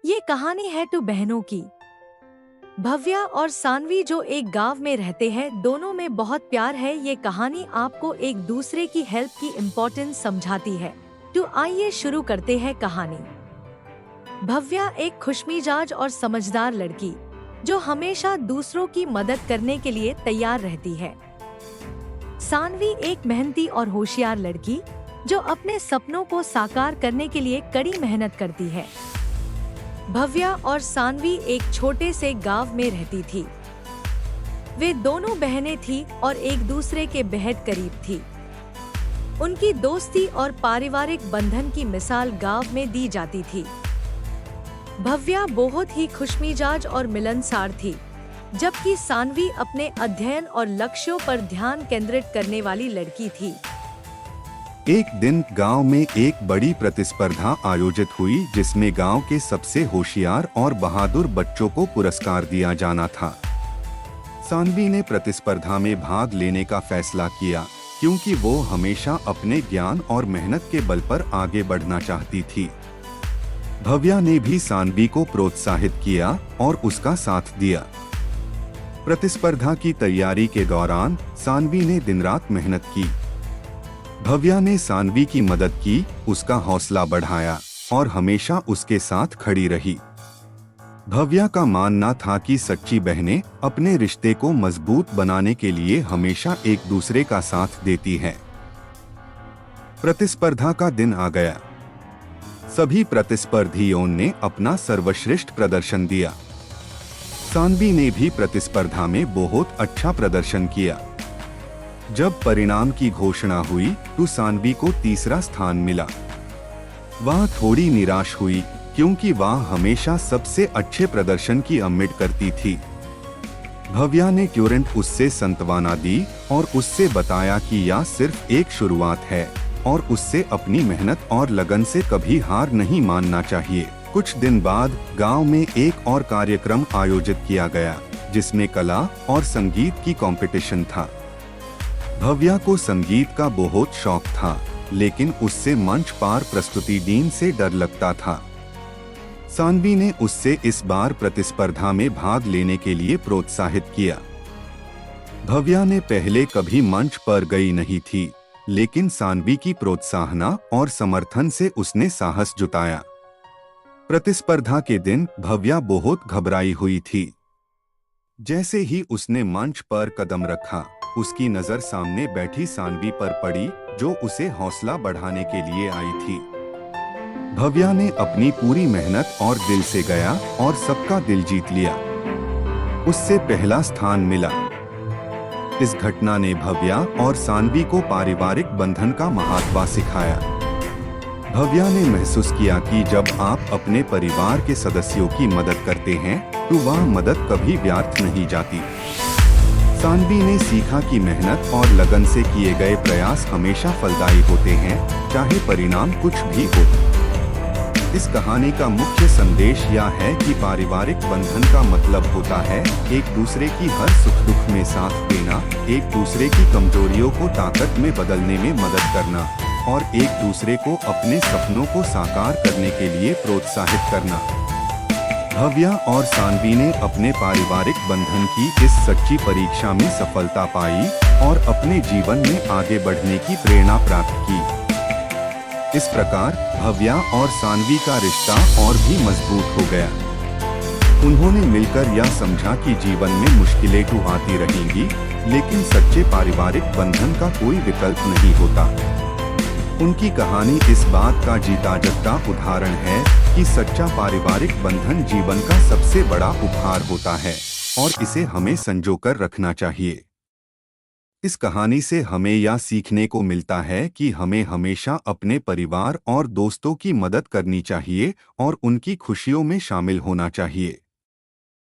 ये कहानी है टू बहनों की। भव्या और सानवी जो एक गांव में रहते हैं, दोनों में बहुत प्यार है। ये कहानी आपको एक दूसरे की हेल्प की इम्पोर्टेंस समझाती है। तो आइए शुरू करते हैं कहानी। भव्या एक खुशमिजाज और समझदार लड़की जो हमेशा दूसरों की मदद करने के लिए तैयार रहती है। सानवी एक मेहनती और होशियार लड़की जो अपने सपनों को साकार करने के लिए कड़ी मेहनत करती है। भव्या और सानवी एक छोटे से गांव में रहती थी। वे दोनों बहनें थीं और एक दूसरे के बेहद करीब थी। उनकी दोस्ती और पारिवारिक बंधन की मिसाल गांव में दी जाती थी। भव्या बहुत ही खुशमिजाज और मिलनसार थी, जबकि सानवी अपने अध्ययन और लक्ष्यों पर ध्यान केंद्रित करने वाली लड़की थी। एक दिन गांव में एक बड़ी प्रतिस्पर्धा आयोजित हुई, जिसमें गांव के सबसे होशियार और बहादुर बच्चों को पुरस्कार दिया जाना था। सानवी ने प्रतिस्पर्धा में भाग लेने का फैसला किया, क्योंकि वो हमेशा अपने ज्ञान और मेहनत के बल पर आगे बढ़ना चाहती थी। भव्या ने भी सानवी को प्रोत्साहित किया और उसका साथ दिया। प्रतिस्पर्धा की तैयारी के दौरान सानवी ने दिन रात मेहनत की। भव्या ने सानवी की मदद की, उसका हौसला बढ़ाया और हमेशा उसके साथ खड़ी रही। भव्या का मानना था कि सच्ची बहनें अपने रिश्ते को मजबूत बनाने के लिए हमेशा एक दूसरे का साथ देती हैं। प्रतिस्पर्धा का दिन आ गया। सभी प्रतिस्पर्धियों ने अपना सर्वश्रेष्ठ प्रदर्शन दिया। सानवी ने भी प्रतिस्पर्धा में बहुत अच्छा प्रदर्शन किया। जब परिणाम की घोषणा हुई तो सानवी को तीसरा स्थान मिला। वह थोड़ी निराश हुई, क्योंकि वह हमेशा सबसे अच्छे प्रदर्शन की उम्मीद करती थी। भव्या ने तुरंत उससे सांत्वना दी और उससे बताया कि यह सिर्फ एक शुरुआत है और उससे अपनी मेहनत और लगन से कभी हार नहीं मानना चाहिए। कुछ दिन बाद गांव में एक और कार्यक्रम आयोजित किया गया, जिसमें कला और संगीत की कंपटीशन था। भव्या को संगीत का बहुत शौक था, लेकिन उससे मंच पार प्रस्तुति देने से डर लगता था। सानवी ने उससे इस बार प्रतिस्पर्धा में भाग लेने के लिए प्रोत्साहित किया। भव्या ने पहले कभी मंच पर गई नहीं थी, लेकिन सानवी की प्रोत्साहन और समर्थन से उसने साहस जुटाया। प्रतिस्पर्धा के दिन भव्या बहुत घबराई हुई थी। जैसे ही उसने मंच पर कदम रखा, उसकी नजर सामने बैठी सानवी पर पड़ी, जो उसे हौसला बढ़ाने के लिए आई थी। भव्या ने अपनी पूरी मेहनत और दिल से गया और सबका दिल जीत लिया। उससे पहला स्थान मिला। इस घटना ने भव्या और सानवी को पारिवारिक बंधन का महत्व सिखाया। भव्या ने महसूस किया कि जब आप अपने परिवार के सदस्यों की मदद करते हैं, तो वह मदद कभी व्यर्थ नहीं जाती। सानवी ने सीखा कि मेहनत और लगन से किए गए प्रयास हमेशा फलदायी होते हैं, चाहे परिणाम कुछ भी हो। इस कहानी का मुख्य संदेश यह है कि पारिवारिक बंधन का मतलब होता है एक दूसरे की हर सुख दुख में साथ देना, एक दूसरे की कमजोरियों को ताकत में बदलने में मदद करना और एक दूसरे को अपने सपनों को साकार करने के लिए प्रोत्साहित करना। भव्या और सानवी ने अपने पारिवारिक बंधन की इस सच्ची परीक्षा में सफलता पाई और अपने जीवन में आगे बढ़ने की प्रेरणा प्राप्त की। इस प्रकार भव्या और सानवी का रिश्ता और भी मजबूत हो गया। उन्होंने मिलकर यह समझा कि जीवन में मुश्किलें तो आती रहेंगी, लेकिन सच्चे पारिवारिक बंधन का कोई विकल्प नहीं होता। उनकी कहानी इस बात का जीता जागता उदाहरण है कि सच्चा पारिवारिक बंधन जीवन का सबसे बड़ा उपहार होता है और इसे हमें संजोकर रखना चाहिए। इस कहानी से हमें यह सीखने को मिलता है कि हमें हमेशा अपने परिवार और दोस्तों की मदद करनी चाहिए और उनकी खुशियों में शामिल होना चाहिए।